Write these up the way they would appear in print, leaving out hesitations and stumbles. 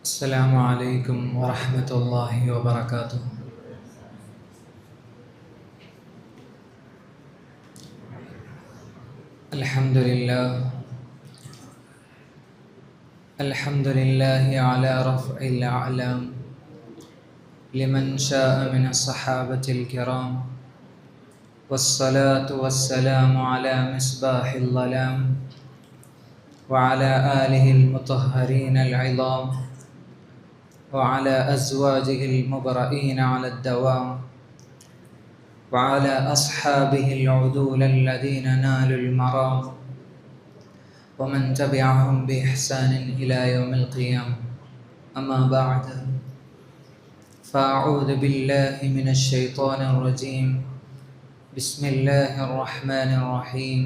السلام عليكم ورحمة الله وبركاته. الحمد لله على رفع الأعلام لمن شاء من الصحابة الكرام، والصلاة والسلام على مصباح الظلام وعلى آله المطهرين العظام وعلى أزواجه المبرئين على الدوام وعلى أصحابه العدول الذين نالوا المرام ومن تبعهم بإحسان إلى يوم القيامة. أما بعد، فأعوذ بالله من الشيطان الرجيم. بسم الله الرحمن الرحيم.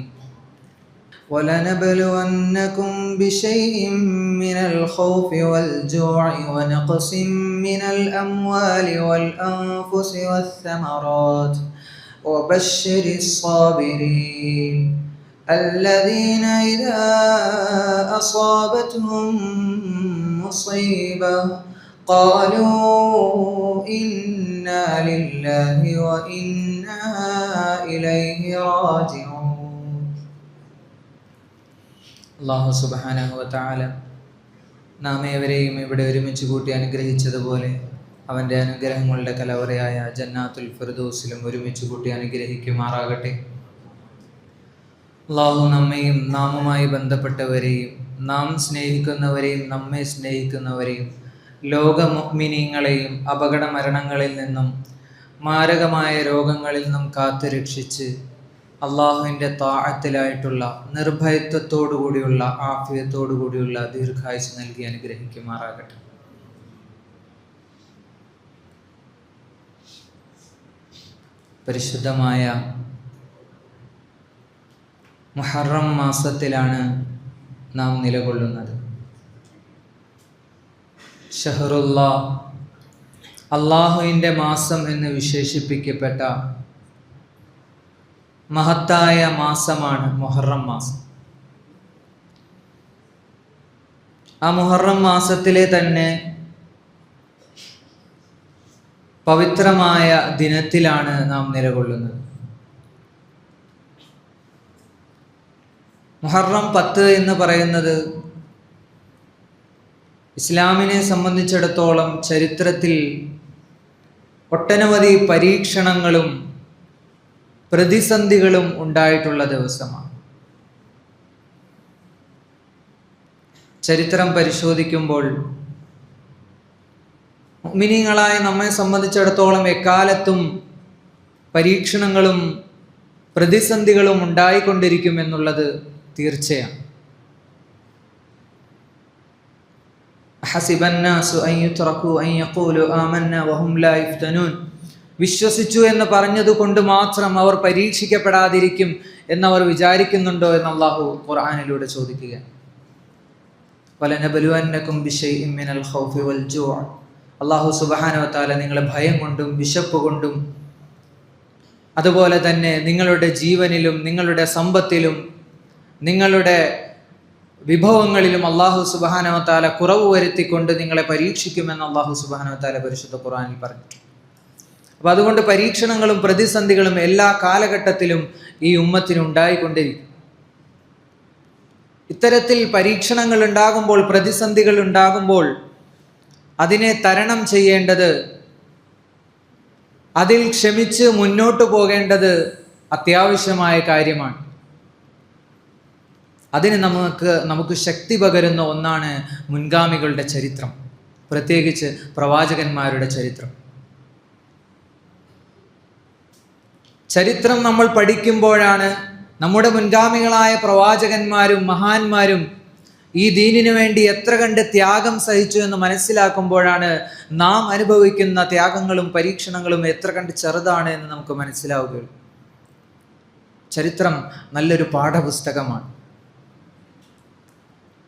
ولنبلونكم بشيء من الخوف والجوع ونقص من الأموال والأنفس والثمرات وبشر الصابرين الذين إذا أصابتهم مصيبة قالوا إنا لله وإنا إليه راجعون. അല്ലാഹു സുബ്ഹാനഹു വ തആല നാം ഏവരെയും ഇവിടെ ഒരുമിച്ച് കൂട്ടി അനുഗ്രഹിച്ചതുപോലെ അവൻ്റെ അനുഗ്രഹങ്ങളുടെ കലവറയായ ജന്നാത്തുൽ ഫിർദൗസിലും ഒരുമിച്ച് കൂട്ടി അനുഗ്രഹിക്കുമാറാകട്ടെ. അല്ലാഹു നമ്മെയും നാമുമായി ബന്ധപ്പെട്ടവരെയും നാം സ്നേഹിക്കുന്നവരെയും നമ്മെ സ്നേഹിക്കുന്നവരെയും ലോക മുഅ്മിനീങ്ങളെയും അപകട മരണങ്ങളിൽ നിന്നും മാരകമായ രോഗങ്ങളിൽ നിന്നും കാത്തുരക്ഷിച്ച് അള്ളാഹുവിൻ്റെ താഅത്തിലായിട്ടുള്ള നിർഭയത്വത്തോടുകൂടിയുള്ള ആഫിയത്തോടുകൂടിയുള്ള ദീർഘായുസ് നൽകി അനുഗ്രഹിക്കുമാറാകട്ടെ. പരിശുദ്ധമായ മുഹറം മാസത്തിലാണ് നാം നിലകൊള്ളുന്നത്. ഷഹറുല്ലാഹ്, അള്ളാഹുവിൻ്റെ മാസം എന്ന് വിശേഷിപ്പിക്കപ്പെട്ട മഹത്തായ മാസമാണ് മുഹറം മാസം. ആ മുഹറം മാസത്തിലെ തന്നെ പവിത്രമായ ദിനത്തിലാണ് നാം നിലകൊള്ളുന്നത്. മുഹറം 10 എന്ന് പറയുന്നത് ഇസ്ലാമിനെ സംബന്ധിച്ചിടത്തോളം ചരിത്രത്തിൽ ഒട്ടനവധി പരീക്ഷണങ്ങളും പ്രതിസന്ധികളും ഉണ്ടായിട്ടുള്ള ദിവസമാണ്. ചരിത്രം പരിശോധിക്കുമ്പോൾ മുഅ്മിനീങ്ങളായ നമ്മെ സംബന്ധിച്ചിടത്തോളം എക്കാലത്തും പരീക്ഷണങ്ങളും പ്രതിസന്ധികളും ഉണ്ടായിക്കൊണ്ടിരിക്കുമെന്നുള്ളത് തീർച്ചയാണ്. ഹസിബന്നാസു അൻ യുത്റകൂ അൻ യഖൂലു ആമന്നാ വഹും ലാ യുഫ്തനൂൻ. വിശ്വസിച്ചു എന്ന് പറഞ്ഞതുകൊണ്ട് മാത്രം അവർ പരീക്ഷിക്കപ്പെടാതിരിക്കും എന്നവർ വിചാരിക്കുന്നുണ്ടോ എന്ന് അല്ലാഹു ഖുർആനിലൂടെ ചോദിക്കുക. വലനബലുവന്നകും ബിശൈഇൻ മിനൽ ഖൗഫി വൽ ജൂഅ. അല്ലാഹു സുബ്ഹാനഹു വ തആല നിങ്ങളെ ഭയം കൊണ്ടും വിശപ്പ് കൊണ്ടും അതുപോലെ തന്നെ നിങ്ങളുടെ ജീവനിലും നിങ്ങളുടെ സമ്പത്തിലും നിങ്ങളുടെ വിഭവങ്ങളിലും അല്ലാഹു സുബ്ഹാനഹു വ തആല കുറവ് വരുത്തിക്കൊണ്ട് നിങ്ങളെ പരീക്ഷിക്കുമെന്ന് അല്ലാഹു സുബ്ഹാനഹു വ തആല പരിശുദ്ധ ഖുർആനിൽ പറഞ്ഞു. അപ്പോൾ അതുകൊണ്ട് പരീക്ഷണങ്ങളും പ്രതിസന്ധികളും എല്ലാ കാലഘട്ടത്തിലും ഈ ഉമ്മത്തിന് ഉണ്ടായിക്കൊണ്ടിരിക്കും. ഇത്തരത്തിൽ പരീക്ഷണങ്ങൾ ഉണ്ടാകുമ്പോൾ, പ്രതിസന്ധികൾ ഉണ്ടാകുമ്പോൾ അതിനെ തരണം ചെയ്യേണ്ടത്, അതിൽ ക്ഷമിച്ച് മുന്നോട്ട് പോകേണ്ടത് അത്യാവശ്യമായ കാര്യമാണ്. അതിന് നമുക്ക് ശക്തി പകരുന്ന ഒന്നാണ് മുൻഗാമികളുടെ ചരിത്രം, പ്രത്യേകിച്ച് പ്രവാചകന്മാരുടെ ചരിത്രം. ചരിത്രം നമ്മൾ പഠിക്കുമ്പോഴാണ് നമ്മുടെ മുൻഗാമികളായ പ്രവാചകന്മാരും മഹാന്മാരും ഈ ദീനിനു വേണ്ടി എത്ര കണ്ട് ത്യാഗം സഹിച്ചു എന്ന് മനസ്സിലാക്കുമ്പോഴാണ് നാം അനുഭവിക്കുന്ന ത്യാഗങ്ങളും പരീക്ഷണങ്ങളും എത്ര കണ്ട് ചെറുതാണ് എന്ന് നമുക്ക് മനസ്സിലാവുകയുള്ളൂ. ചരിത്രം നല്ലൊരു പാഠപുസ്തകമാണ്,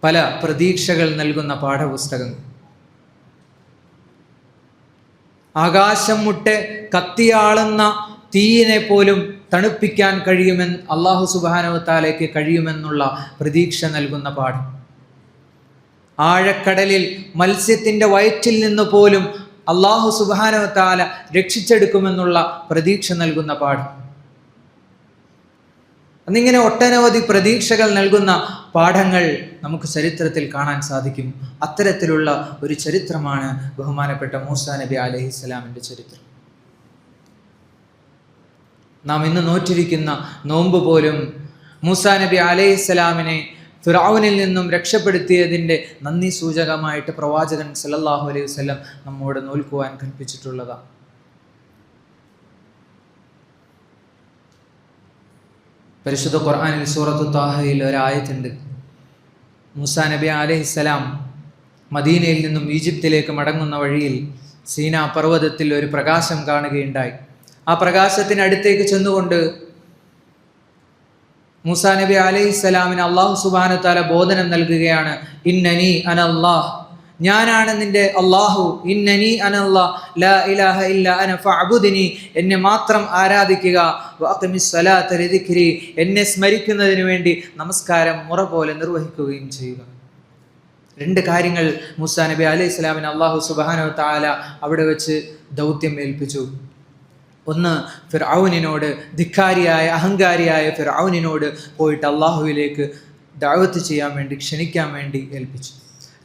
പല പ്രതീക്ഷകൾ നൽകുന്ന പാഠപുസ്തകങ്ങൾ. ആകാശം മുട്ടെ കത്തിയാളുന്ന തീയിനെ പോലും തണുപ്പിക്കാൻ കഴിയുമെന്ന് അല്ലാഹു സുബ്ഹാനഹു വ തആലയ്ക്ക് കഴിയുമെന്നുള്ള പ്രതീക്ഷ നൽകുന്ന പാഠം. ആഴക്കടലിൽ മത്സ്യത്തിൻ്റെ വയറ്റിൽ നിന്ന് പോലും അല്ലാഹു സുബ്ഹാനഹു വ തആല രക്ഷിച്ചെടുക്കുമെന്നുള്ള പ്രതീക്ഷ നൽകുന്ന പാഠം. എന്നിങ്ങനെ ഒട്ടനവധി പ്രതീക്ഷകൾ നൽകുന്ന പാഠങ്ങൾ നമുക്ക് ചരിത്രത്തിൽ കാണാൻ സാധിക്കും. അത്തരത്തിലുള്ള ഒരു ചരിത്രമാണ് ബഹുമാനപ്പെട്ട മൂസാ നബി അലൈഹിസ്സലാമിൻ്റെ ചരിത്രം. നാം ഇന്ന് നോറ്റിരിക്കുന്ന നോമ്പ് പോലും മൂസാ നബി അലൈഹിസ്സലാമിനെ ഫിർഔനിൽ നിന്നും രക്ഷപ്പെടുത്തിയതിൻ്റെ നന്ദി സൂചകമായിട്ട് പ്രവാചകൻ സല്ലല്ലാഹു അലൈഹി വസല്ലം നമ്മോട് നോൽക്കുവാൻ കൽപ്പിച്ചിട്ടുള്ളതാണ്. പരിശുദ്ധ ഖുർആനിൽ സൂറത്തു ത്വാഹയിൽ ഒരായത്തുണ്ട്. മൂസാ നബി അലൈഹിസ്സലാം മദീനയിൽ നിന്നും ഈജിപ്തിലേക്ക് മടങ്ങുന്ന വഴിയിൽ സീനാ പർവ്വതത്തിൽ ഒരു പ്രകാശം കാണുകയുണ്ടായി. ആ പ്രകാശത്തിനടുത്തേക്ക് ചെന്നുകൊണ്ട് മൂസാ നബി അലൈഹിസ്സലാമിന് അല്ലാഹു സുബ്ഹാനഹു വ തആല ബോധനം നൽകുകയാണ്. ഇന്നനി അനല്ലാഹ്, ഞാനാണ് നിന്റെ അല്ലാഹു. ഇന്നനി അനല്ലാഹ് ലാ ഇലാഹ ഇല്ല അന ഫഅബ്ദുനി, എന്നെ മാത്രം ആരാധിക്കുക. വഅഖിമിസ് സ്വലാത ലിദിക്രി, എന്നെ സ്മരിക്കുന്നതിന് വേണ്ടി നമസ്കാരം മുറ പോലെ നിർവഹിക്കുകയും ചെയ്യുക. രണ്ട് കാര്യങ്ങൾ മൂസാ നബി അലൈഹിസ്സലാമിന് അല്ലാഹു സുബ്ഹാനഹു വ തആല അവിടെ വെച്ച് ദൗത്യം ഏൽപ്പിച്ചു. ഒന്ന്, ഫിർഔനിനോട്, ധിക്കാരിയായ അഹങ്കാരിയായ ഫിർഔനിനോട് പോയിട്ട് അള്ളാഹുവിലേക്ക് ദഅവത്ത് ചെയ്യാൻ വേണ്ടി, ക്ഷണിക്കാൻ വേണ്ടി ഏൽപ്പിച്ചു.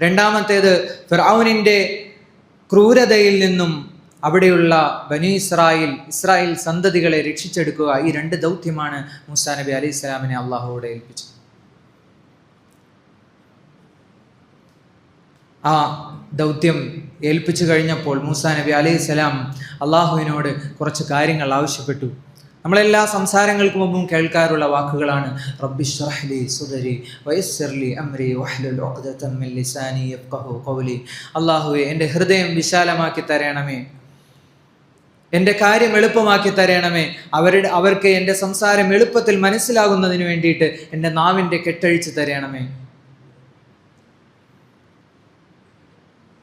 രണ്ടാമത്തേത്, ഫിർഔനിൻ്റെ ക്രൂരതയിൽ നിന്നും അവിടെയുള്ള ബനി ഇസ്രായേൽ സന്തതികളെ രക്ഷിച്ചെടുക്കുക. ഈ രണ്ട് ദൗത്യമാണ് മൂസാ നബി അലൈഹി സ്വലാമിനെ അള്ളാഹുവോട് ഏൽപ്പിച്ചത്. ആ ദൗത്യം ഏൽപ്പിച്ചു കഴിഞ്ഞപ്പോൾ മൂസാ നബി അലൈഹി സ്വലാം അള്ളാഹുവിനോട് കുറച്ച് കാര്യങ്ങൾ ആവശ്യപ്പെട്ടു. നമ്മളെല്ലാ സംസാരങ്ങൾക്ക് മുമ്പും കേൾക്കാറുള്ള വാക്കുകളാണ് റബ്ബി ഇശ്റഹ് ലി സദ്രി വയസ്സിർ ലി അംരി വഹ്ലുൽ ഉഖ്ദതം മിൻ ലിസാനി യഫ്ഖഹു ഖൗലി. അള്ളാഹുവേ, എൻ്റെ ഹൃദയം വിശാലമാക്കി തരണമേ, എൻ്റെ കാര്യം എളുപ്പമാക്കി തരണമേ, അവർക്ക് എൻ്റെ സംസാരം എളുപ്പത്തിൽ മനസ്സിലാകുന്നതിന് വേണ്ടിയിട്ട് എൻ്റെ നാവിൻ്റെ കെട്ടഴിച്ച് തരണമേ.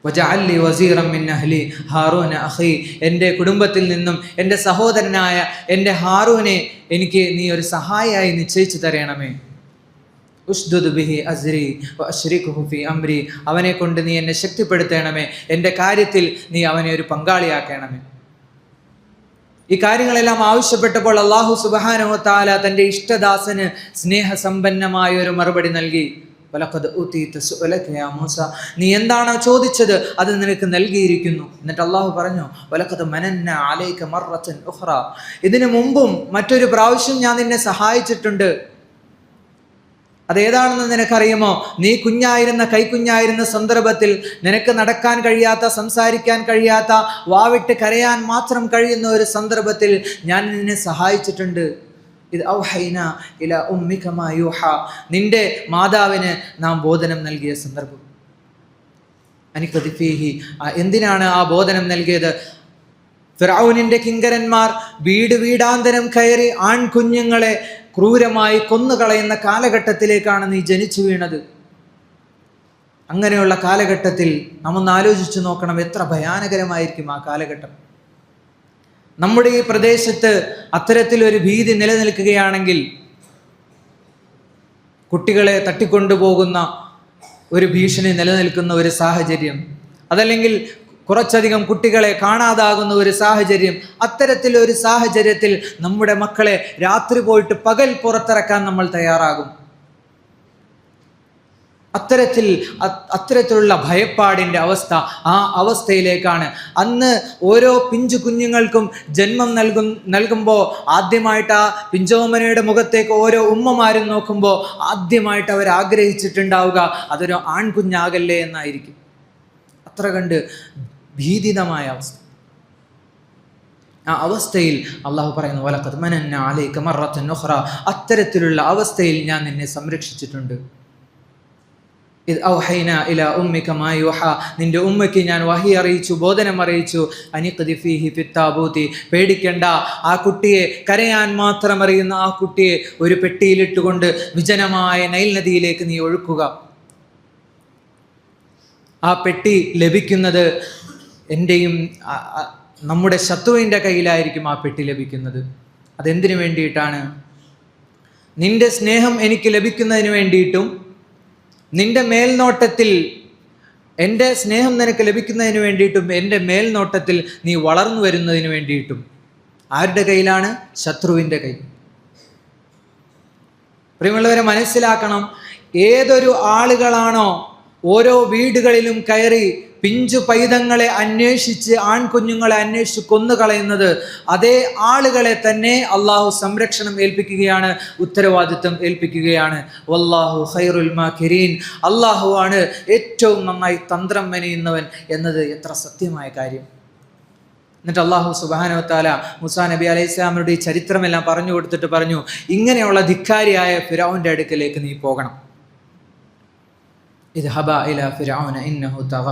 വജഅല്ലി വസീറൻ മിൻ അഹ്ലി ഹാറൂന അഖി, എൻ്റെ കുടുംബത്തിൽ നിന്നും എൻ്റെ സഹോദരനായ എൻ്റെ ഹാറൂനെ എനിക്ക് നീ ഒരു സഹായിയായി നിശ്ചയിച്ചു തരണമേ. ഉഷ്ദുദ് ബിഹി അസ്രി വഅശ്രികുഹു ഫീ അംരി, അവനെ കൊണ്ട് നീ എന്നെ ശക്തിപ്പെടുത്തണമേ, എൻ്റെ കാര്യത്തിൽ നീ അവനെ ഒരു പങ്കാളിയാക്കണമേ. ഈ കാര്യങ്ങളെല്ലാം ആവശ്യപ്പെട്ടപ്പോൾ അല്ലാഹു സുബ്ഹാനഹു വ തആല തൻ്റെ ഇഷ്ടദാസന് സ്നേഹസമ്പന്നമായ ഒരു മറുപടി നൽകി. വലഖദ് ഊതീത സുഅലക യാ മൂസ, നീ എന്താണോ ചോദിച്ചത് അത് നിനക്ക് നൽകിയിരിക്കുന്നു. എന്നിട്ട് അള്ളാഹു പറഞ്ഞു, വലഖദ് മനന്ന അലൈക മറത്തൻ ഉഖ്റ, ഇതിനു മുമ്പും മറ്റൊരു പ്രാവശ്യം ഞാൻ നിന്നെ സഹായിച്ചിട്ടുണ്ട്. അതേതാണെന്ന് നിനക്കറിയുമോ? നീ കൈക്കുഞ്ഞായിരുന്ന സന്ദർഭത്തിൽ, നിനക്ക് നടക്കാൻ കഴിയാത്ത, സംസാരിക്കാൻ കഴിയാത്ത, വാവിട്ട് കരയാൻ മാത്രം കഴിയുന്ന ഒരു സന്ദർഭത്തിൽ ഞാൻ നിന്നെ സഹായിച്ചിട്ടുണ്ട്. ഇത് ഔഹൈന ഇല ഉമ്മിക മാ യൂഹ, നിന്റെ മാതാവിന് നാം ബോധനം നൽകിയ സന്ദർഭം. അനിഖദി ഫീഹി, എന്തിനാണ് ആ ബോധനം നൽകിയത്? ഫിർഔനിന്റെ കിങ്കരന്മാർ വീടാന്തരം കയറി ആൺകുഞ്ഞുങ്ങളെ ക്രൂരമായി കൊന്നുകളയുന്ന കാലഘട്ടത്തിലേക്കാണ് നീ ജനിച്ചു വീണത്. അങ്ങനെയുള്ള കാലഘട്ടത്തിൽ നാം ഒന്ന് ആലോചിച്ചു നോക്കണം, എത്ര ഭയാനകരമായിരിക്കും ആ കാലഘട്ടം. നമ്മുടെ ഈ പ്രദേശത്ത് അത്തരത്തിലൊരു ഭീതി നിലനിൽക്കുകയാണെങ്കിൽ, കുട്ടികളെ തട്ടിക്കൊണ്ടുപോകുന്ന ഒരു ഭീഷണി നിലനിൽക്കുന്ന ഒരു സാഹചര്യം, അതല്ലെങ്കിൽ കുറച്ചധികം കുട്ടികളെ കാണാതാകുന്ന ഒരു സാഹചര്യം, അത്തരത്തിലൊരു സാഹചര്യത്തിൽ നമ്മുടെ മക്കളെ രാത്രി പോയിട്ട് പകൽ പുറത്തിറക്കാൻ നമ്മൾ തയ്യാറാകും. അത്തരത്തിലുള്ള ഭയപ്പാടിൻ്റെ അവസ്ഥ, ആ അവസ്ഥയിലേക്കാണ് അന്ന് ഓരോ പിഞ്ചു കുഞ്ഞുങ്ങൾക്കും ജന്മം നൽകുമ്പോൾ ആദ്യമായിട്ട് ആ പിഞ്ചോമനയുടെ മുഖത്തേക്ക് ഓരോ ഉമ്മമാരും നോക്കുമ്പോൾ ആദ്യമായിട്ട് അവർ ആഗ്രഹിച്ചിട്ടുണ്ടാവുക അതൊരു ആൺകുഞ്ഞാകല്ലേ എന്നായിരിക്കും. അത്ര കണ്ട് ഭീതിതമായ അവസ്ഥ. ആ അവസ്ഥയിൽ അള്ളാഹു പറയുന്നു, വലഖദ് മനന്ന അലൈക മറത്തൻ ഉഖ്റ, അത്തരത്തിലുള്ള അവസ്ഥയിൽ ഞാൻ നിന്നെ സംരക്ഷിച്ചിട്ടുണ്ട്. ഇത് ഔഹൈന ഇല ഉമ്മിക മാ യൂഹ, നിന്റെ ഉമ്മയ്ക്ക് ഞാൻ വഹി അറിയിച്ചു, ബോധനം അറിയിച്ചു. അനിഖ്ദി ഫീഹി ഫിത്താബൂതി, പേടിക്കണ്ട, ആ കുട്ടിയെ, കരയാൻ മാത്രം അറിയുന്ന ആ കുട്ടിയെ ഒരു പെട്ടിയിലിട്ടുകൊണ്ട് വിജനമായ നൈൽ നദിയിലേക്ക് നീ ഒഴുക്കുക. ആ പെട്ടി ലഭിക്കുന്നത് എൻ്റെയും നമ്മുടെ ശത്രുവിൻ്റെ കയ്യിലായിരിക്കും ആ പെട്ടി ലഭിക്കുന്നത്. അതെന്തിനു വേണ്ടിയിട്ടാണ്? നിന്റെ സ്നേഹം എനിക്ക് ലഭിക്കുന്നതിന് വേണ്ടിയിട്ടും നിന്റെ മേൽനോട്ടത്തിൽ എൻ്റെ സ്നേഹം നിനക്ക് ലഭിക്കുന്നതിന് വേണ്ടിയിട്ടും എൻ്റെ മേൽനോട്ടത്തിൽ നീ വളർന്നു വരുന്നതിന് വേണ്ടിയിട്ടും. ആരുടെ കയ്യിലാണ്? ശത്രുവിൻ്റെ കൈ. പ്രിയമുള്ളവരെ, മനസ്സിലാക്കണം, ഏതൊരു ആളുകളാണോ ഓരോ വീടുകളിലും കയറി പിഞ്ചു പൈതങ്ങളെ അന്വേഷിച്ച്, ആൺകുഞ്ഞുങ്ങളെ അന്വേഷിച്ച് കൊന്നുകളയുന്നത്, അതേ ആളുകളെ തന്നെ അള്ളാഹു സംരക്ഷണം ഏൽപ്പിക്കുകയാണ്, ഉത്തരവാദിത്വം ഏൽപ്പിക്കുകയാണ്. വല്ലാഹു ഖൈറുൽ മാകിരീൻ. അള്ളാഹു ആണ് ഏറ്റവും നന്നായി തന്ത്രം മെനയുന്നവൻ എന്നത് എത്ര സത്യമായ കാര്യം. എന്നിട്ട് അള്ളാഹു സുബ്ഹാനഹു വ തആല മൂസാ നബി അലൈഹി സ്വലാമിയുടെ ഈ ചരിത്രമെല്ലാം പറഞ്ഞു കൊടുത്തിട്ട് പറഞ്ഞു, ഇങ്ങനെയുള്ള ധിക്കാരിയായ ഫിർഔന്റെ അടുക്കലേക്ക് നീ പോകണം. ഇദ്ഹബ ഇലാ ഫിർഔന ഇന്നഹു തഗ.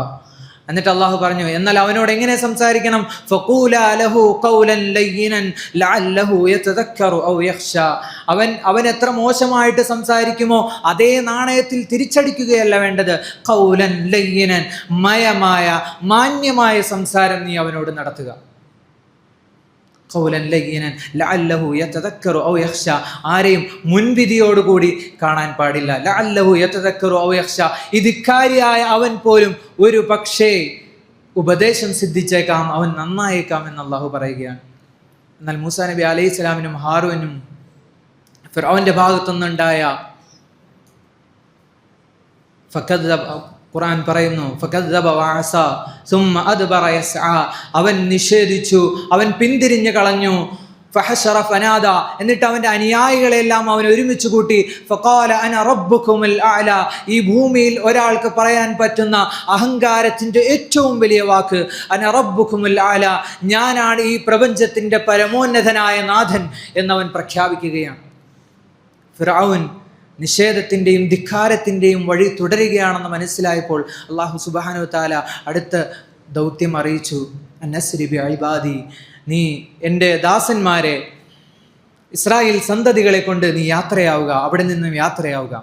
എന്നിട്ട് അള്ളാഹു പറഞ്ഞു, എന്നാൽ അവനോട് എങ്ങനെ സംസാരിക്കണം? ഫഖൂലാ ലഹു ഖൗലൻ ലയ്യിനൻ ലഅല്ലഹു യതദക്കറു ഔ യഖ്ശാ. അവൻ എത്ര മോശമായിട്ട് സംസാരിക്കുമോ അതേ നാണയത്തിൽ തിരിച്ചടിക്കുകയല്ല വേണ്ടത്. ഖൗലൻ ലയ്യിനൻ, മയമായ മാന്യമായ സംസാരം നീ അവനോട് നടത്തുക. ഖൗലൻ ലയ്യിനൻ ലഅല്ലഹു യതദക്കറു ഔ യഖ്ശാ. ആരെയും മുൻവിധിയോടുകൂടി കാണാൻ പാടില്ല. ലഅല്ലഹു യതദക്കറു ഔ യഖ്ശാ. ഈ ധിക്കാരിയായ അവൻ പോലും ഒരു പക്ഷേ ഉപദേശം സിദ്ധിച്ചേക്കാം, അവൻ നന്നായേക്കാം എന്ന് അള്ളാഹു പറയുകയാണ്. എന്നാൽ മൂസാ നബി അലൈഹി സ്വലാമിനും ഹാറൂനും ഫിർഔന്റെ ഭാഗത്തുനിന്നുണ്ടായ ഖുർആൻ പറയുന്നു, ഫകദ്ദബ വഅസ സുമ്മ അദ്ബറ യസ്ആ. അവൻ നിഷേധിച്ചു, അവൻ പിന്തിരിഞ്ഞു കളഞ്ഞു. ഫഹശറ ഫനാദ. എന്നിട്ട് അവന്റെ അനുയായികളെല്ലാം അവൻ ഒരുമിച്ച് കൂട്ടി. ഫഖാല അന റബ്ബുകുമുൽ അഅല. ഈ ഭൂമിയിൽ ഒരാൾക്ക് പറയാൻ പറ്റുന്ന അഹങ്കാരത്തിന്റെ ഏറ്റവും വലിയ വാക്ക് അന റബ്ബുകുമുൽ അഅല, ഞാനാണ് ഈ പ്രപഞ്ചത്തിന്റെ പരമോന്നതനായ നാഥൻ എന്നവൻ പ്രഖ്യാപിക്കുകയാണ്. ഫിർഔൻ നിഷേധത്തിൻ്റെയും ധിക്കാരത്തിൻ്റെയും വഴി തുടരുകയാണെന്ന് മനസ്സിലായപ്പോൾ അള്ളാഹു സുബ്ഹാനഹു വ തആല അടുത്ത ദൗത്യം അറിയിച്ചു. അന്നസ്രി ബി ഇബാദി, നീ എൻ്റെ ദാസന്മാരെ, ഇസ്രായേൽ സന്തതികളെ കൊണ്ട് നീ യാത്രയാവുക, അവിടെ നിന്നും യാത്രയാവുക.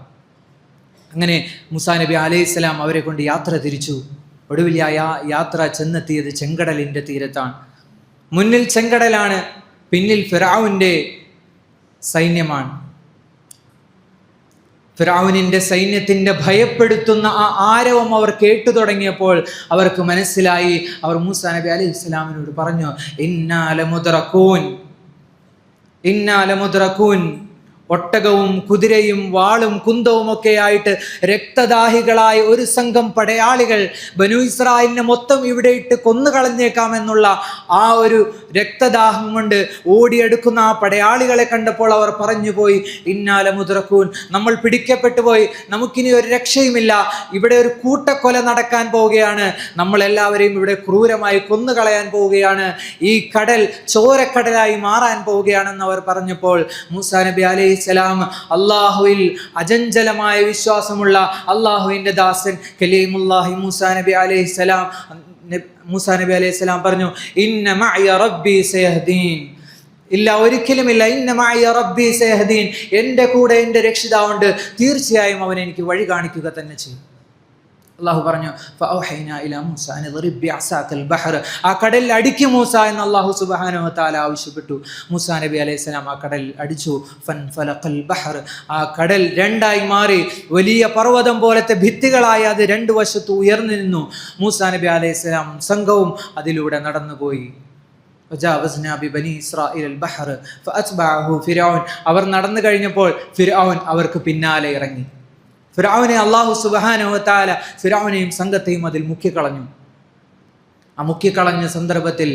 അങ്ങനെ മൂസാ നബി അലൈഹിസ്സലാം അവരെ കൊണ്ട് യാത്ര തിരിച്ചു. ഒടുവിൽ യാത്ര ചെന്നെത്തിയത് ചെങ്കടലിൻ്റെ തീരത്താണ്. മുന്നിൽ ചെങ്കടലാണ്, പിന്നിൽ ഫിർഔന്റെ സൈന്യമാണ്. ഫിർഔനിന്റെ സൈന്യത്തിന്റെ ഭയപ്പെടുത്തുന്ന ആ ആരവം അവർ കേട്ടു തുടങ്ങിയപ്പോൾ അവർക്ക് മനസ്സിലായി. അവർ മൂസാ നബി അലൈഹി സ്വലാമിനോട് പറഞ്ഞു, ഇന്നാ ലമുദ്റകൂൻ. ഒട്ടകവും കുതിരയും വാളും കുന്തവും ഒക്കെ ആയിട്ട് രക്തദാഹികളായ ഒരു സംഘം പടയാളികൾ ബനു ഇസ്രായേലിനെ മൊത്തം ഇവിടെ ഇട്ട് കൊന്നുകളഞ്ഞേക്കാമെന്നുള്ള ആ ഒരു രക്തദാഹം കൊണ്ട് ഓടിയെടുക്കുന്ന ആ പടയാളികളെ കണ്ടപ്പോൾ അവർ പറഞ്ഞു പോയി, ഇന്നാ ലമുദ്റകൂൻ, നമ്മൾ പിടിക്കപ്പെട്ടു പോയി, നമുക്കിനി ഒരു രക്ഷയുമില്ല, ഇവിടെ ഒരു കൂട്ടക്കൊല നടക്കാൻ പോവുകയാണ്, നമ്മളെല്ലാവരെയും ഇവിടെ ക്രൂരമായി കൊന്നുകളയാൻ പോവുകയാണ്, ഈ കടൽ ചോരക്കടലായി മാറാൻ പോവുകയാണെന്ന് അവർ പറഞ്ഞപ്പോൾ മൂസാ നബി അലൈഹി സലാം, അള്ളാഹുവിൽ അചഞ്ചലമായ വിശ്വാസമുള്ള അള്ളാഹുവിൻ്റെ ദാസൻ കലീമുല്ലാഹി മൂസാ നബി അലൈഹി സലാം പറഞ്ഞു, ഇന്ന മഅയ റബ്ബി സയഹ്ദീൻ. ഇല്ല, ഒരിക്കലുമില്ല. ഇന്ന മഅയ റബ്ബി സയഹ്ദീൻ, എൻ്റെ കൂടെ എൻ്റെ രക്ഷിതാവുണ്ട്, തീർച്ചയായും അവൻ എനിക്ക് വഴി കാണിക്കുക തന്നെ ചെയ്യും. അള്ളാഹു പറഞ്ഞു, ഫഔഹൈനാ ഇലാ മൂസാ അൻ ഇദ്രിബ് ബിഅസാകൽ ബഹർ. ആ കടലിൽ അടിക്കും മൂസ എന്ന് അള്ളാഹു സുബ്ഹാനഹു വ തആല ആവശ്യപ്പെട്ടു. മൂസാ നബി അലൈഹി സ്വലാം ആ കടലിൽ അടിച്ചു. ഫൻഫലഖൽ ബഹർ. ആ കടൽ രണ്ടായി മാറി, വലിയ പർവ്വതം പോലത്തെ ഭിത്തികളായി അത് രണ്ടു വശത്ത് ഉയർന്നു നിന്നു. മൂസാ നബി അലൈഹി സ്വലാം സംഘവും അതിലൂടെ നടന്നുപോയി. അവർ നടന്നു കഴിഞ്ഞപ്പോൾ ഫിർഔൻ അവർക്ക് പിന്നാലെ ഇറങ്ങി. ഫിർഔനെ അല്ലാഹു സുബ്ഹാനഹു വ തആല ഫിർഔനെയും സംഘത്തെയും അതിൽ മുക്കിക്കളഞ്ഞു. ആ മുക്കിക്കളഞ്ഞ സന്ദർഭത്തിൽ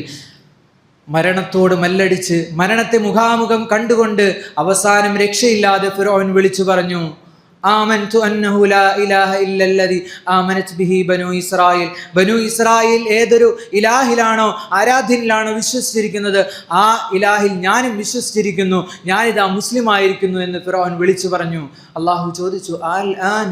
മരണത്തോട് മല്ലടിച്ച് മരണത്തെ മുഖാമുഖം കണ്ടുകൊണ്ട് അവസാനം രക്ഷയില്ലാതെ ഫിർഔൻ വിളിച്ചു പറഞ്ഞു, ആമൻതു അന്നഹു ലാ ഇലാഹ ഇല്ലല്ലദി ആമനത് ബിഹി ബനു ഇസ്രായേൽ. ബനു ഇസ്രായേൽ ഏതൊരു ഇലാഹിലാണോ, ആരാധ്യനിലാണോ വിശ്വസിച്ചിരിക്കുന്നത്, ആ ഇലാഹിൽ ഞാനും വിശ്വസിച്ചിരിക്കുന്നു, ഞാനിതാ മുസ്ലിം ആയിരിക്കുന്നു എന്ന് ഫിർഔൻ വിളിച്ചു പറഞ്ഞു. അള്ളാഹു ചോദിച്ചു, അൽ ആൻ,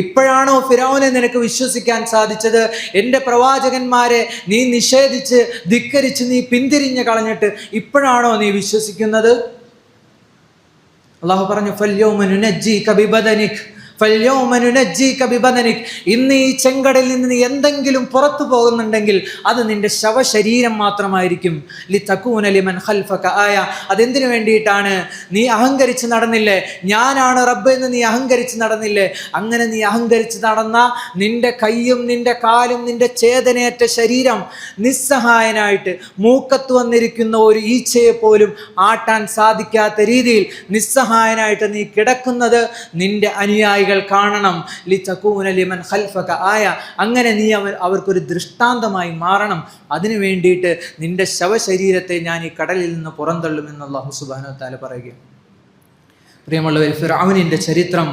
ഇപ്പോഴാണോ ഫിർഔനെ നിനക്ക് വിശ്വസിക്കാൻ സാധിച്ചത്? എൻ്റെ പ്രവാചകന്മാരെ നീ നിഷേധിച്ച് ധിക്കരിച്ച് നീ പിന്തിരിഞ്ഞ് കളഞ്ഞിട്ട് ഇപ്പോഴാണോ നീ വിശ്വസിക്കുന്നത്? അള്ളാഹു പറഞ്ഞു, ഫൽയൗമ നുനജ്ജിക ബിബദനിക് ഫൽയൗമ നുനജ്ജീക ബിബദനിക്, ഇന്ന് ഈ ചെങ്കടലിൽ നിന്ന് നീ എന്തെങ്കിലും പുറത്തു പോകുന്നുണ്ടെങ്കിൽ അത് നിന്റെ ശവശരീരം മാത്രമായിരിക്കും. ലിതകൂന ലിമൻ ഖൽഫക ആയ, അതെന്തിനു വേണ്ടിയിട്ടാണ്? നീ അഹങ്കരിച്ച് നടന്നില്ലേ, ഞാനാണ് റബ്ബ് എന്ന് നീ അഹങ്കരിച്ച് നടന്നില്ലേ? അങ്ങനെ നീ അഹങ്കരിച്ച് നടന്ന നിന്റെ കൈയും നിന്റെ കാലും നിന്റെ ചേതനയേറ്റ ശരീരം നിസ്സഹായനായിട്ട് മൂക്കത്ത് വന്നിരിക്കുന്ന ഒരു ഈച്ചയെ പോലും ആട്ടാൻ സാധിക്കാത്ത രീതിയിൽ നിസ്സഹായനായിട്ട് നീ കിടക്കുന്നത് നിന്റെ അനുയായികൾ കാണണം. ലിതകൂന ലിമൻ ഖൽഫക ആയ, അങ്ങനെ നീ അവർക്കൊരു ദൃഷ്ടാന്തമായി മാറണം. അതിനു വേണ്ടിയിട്ട് നിന്റെ ശവശരീരത്തെ ഞാൻ ഈ കടലിൽ നിന്ന് പുറന്തള്ളുമെന്ന് അല്ലാഹു സുബ്ഹാനഹു വ തആല പറയുകയാണ്. പ്രിയമുള്ളവർ, ഫിർഔനിന്റെ ചരിത്രം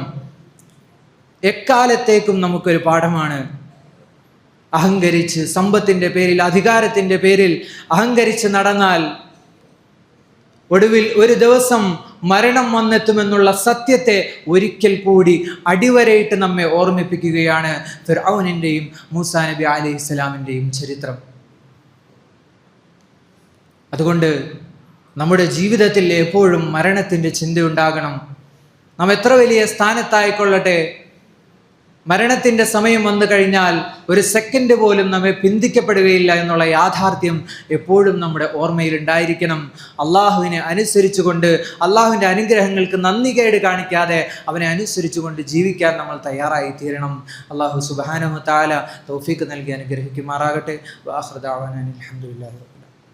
എക്കാലത്തേക്കും നമുക്കൊരു പാഠമാണ്. അഹങ്കരിച്ച്, സമ്പത്തിന്റെ പേരിൽ, അധികാരത്തിന്റെ പേരിൽ അഹങ്കരിച്ച് നടന്നാൽ ഒടുവിൽ ഒരു ദിവസം മരണം വന്നെത്തുമെന്നുള്ള സത്യത്തെ ഒരിക്കൽ കൂടി അടിവരയിട്ട് നമ്മെ ഓർമ്മിപ്പിക്കുകയാണ് ഫിർഔനിന്റെയും മൂസാ നബി അലൈഹിസ്സലാമിന്റെയും ചരിത്രം. അതുകൊണ്ട് നമ്മുടെ ജീവിതത്തിൽ എപ്പോഴും മരണത്തിന്റെ ചിന്തയുണ്ടാകണം. നാം എത്ര വലിയ സ്ഥാനത്തായിക്കൊള്ളട്ടെ, മരണത്തിന്റെ സമയം വന്നു കഴിഞ്ഞാൽ ഒരു സെക്കൻഡ് പോലും നമ്മെ പിന്തിക്കപ്പെടുകയില്ല എന്നുള്ള യാഥാർത്ഥ്യം എപ്പോഴും നമ്മുടെ ഓർമ്മയിൽ ഉണ്ടായിരിക്കണം. അള്ളാഹുവിനെ അനുസരിച്ചുകൊണ്ട്, അള്ളാഹുവിൻ്റെ അനുഗ്രഹങ്ങൾക്ക് നന്ദികേട് കാണിക്കാതെ അവനെ അനുസരിച്ചുകൊണ്ട് ജീവിക്കാൻ നമ്മൾ തയ്യാറായി തീരണം. അള്ളാഹു സുബ്ഹാനഹു വ തആല തൗഫീഖ് നൽകി അനുഗ്രഹിക്കുമാറാകട്ടെ. വആഖിറു ദഅ്വാനാ അൽഹംദുലില്ലാഹി.